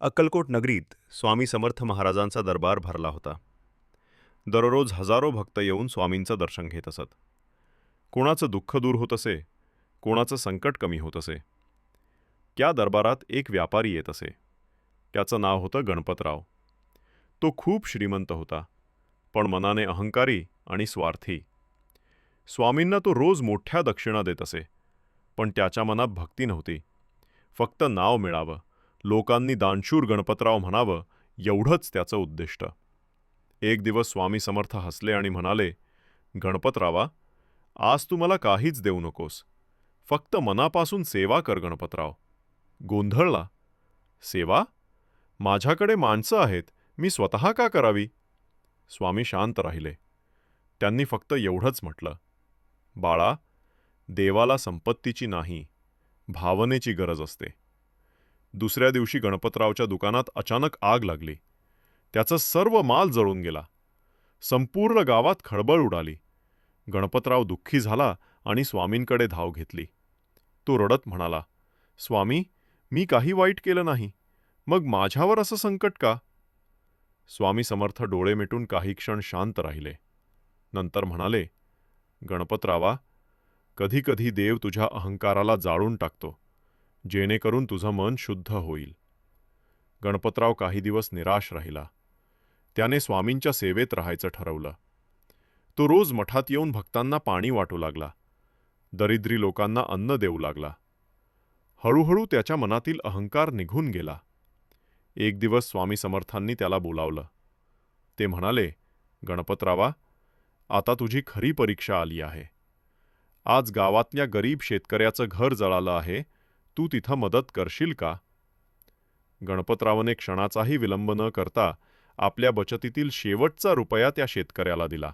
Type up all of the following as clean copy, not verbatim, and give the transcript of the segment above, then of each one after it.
अक्कलकोट नगरीत स्वामी समर्थ महाराजांचा दरबार भरला होता. दररोज हजारो भक्त येऊन स्वामींचं दर्शन घेत असत. कोणाचं दुःख दूर होत असे, कोणाचं संकट कमी होत असे. त्या दरबारात एक व्यापारी येत असे. त्याचं नाव होतं गणपतराव. तो खूप श्रीमंत होता, पण मनाने अहंकारी आणि स्वार्थी. स्वामींना तो रोज मोठ्या दक्षिणा देत असे, पण त्याच्या मनात भक्ती नव्हती. फक्त नाव मिळावं, लोकांनी दानशूर गणपतराव म्हणावं, एवढंच त्याचं उद्दिष्ट. एक दिवस स्वामी समर्थ हसले आणि म्हणाले, गणपतरावा, आज तू मला काहीच देऊ नकोस. फक्त मनापासून सेवा कर गणपतराव. गोंधळला. सेवा? माझ्याकडे माणसं आहेत, मी स्वतः का करावी? स्वामी शांत राहिले. त्यांनी फक्त एवढंच म्हटलं, बाळा, देवाला संपत्तीची नाही, भावनेची गरज असते. दुसऱ्या दिवशी गणपतरावच्या दुकानात अचानक आग लागली. त्याचा सर्व माल जळून गेला. संपूर्ण गावात खळबळ उडाली. गणपतराव दुःखी झाला आणि स्वामींकडे धाव घेतली. तो रडत म्हणाला, स्वामी, मी काही वाईट केलं नाही, मग माझ्यावर असं संकट का? स्वामी समर्थ डोळे मिटून काही क्षण शांत राहिले. नंतर म्हणाले, गणपतरावा, कधी कधी देव तुझ्या अहंकाराला जाळून टाकतो, जेणेकरून तुझं मन शुद्ध होईल. गणपतराव काही दिवस निराश राहिला. त्याने स्वामींच्या सेवेत राहायचं ठरवलं. तो रोज मठात येऊन भक्तांना पाणी वाटू लागला. दरिद्री लोकांना अन्न देऊ लागला. हळूहळू त्याच्या मनातील अहंकार निघून गेला. एक दिवस स्वामी समर्थांनी त्याला बोलावलं. ते म्हणाले, गणपतरावा, आता तुझी खरी परीक्षा आली आहे. आज गावातल्या गरीब शेतकऱ्याचं घर जळालं आहे, तू तिथं मदत करशील का? गणपतरावने क्षणाचाही विलंब न करता आपल्या बचतीतील शेवटचा रुपया त्या शेतकऱ्याला दिला.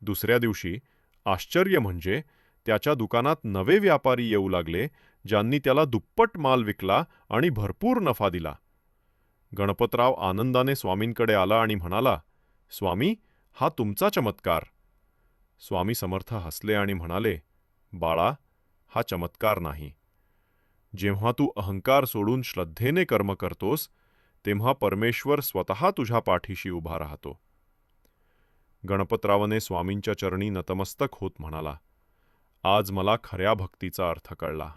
दुसऱ्या दिवशी आश्चर्य म्हणजे त्याच्या दुकानात नवे व्यापारी येऊ लागले, ज्यांनी त्याला दुप्पट माल विकला आणि भरपूर नफा दिला. गणपतराव आनंदाने स्वामींकडे आला आणि म्हणाला, स्वामी, हा तुमचा चमत्कार. स्वामी समर्थ हसले आणि म्हणाले, बाळा, हा चमत्कार नाही. जेव्हा तू अहंकार सोडून श्रद्धेने कर्म करतोस, तेव्हा परमेश्वर स्वतः तुझ्या पाठीशी उभा राहतो. गणपतरावने स्वामींच्या चरणी नतमस्तक होत म्हणाला, आज मला खऱ्या भक्तीचा अर्थ कळला.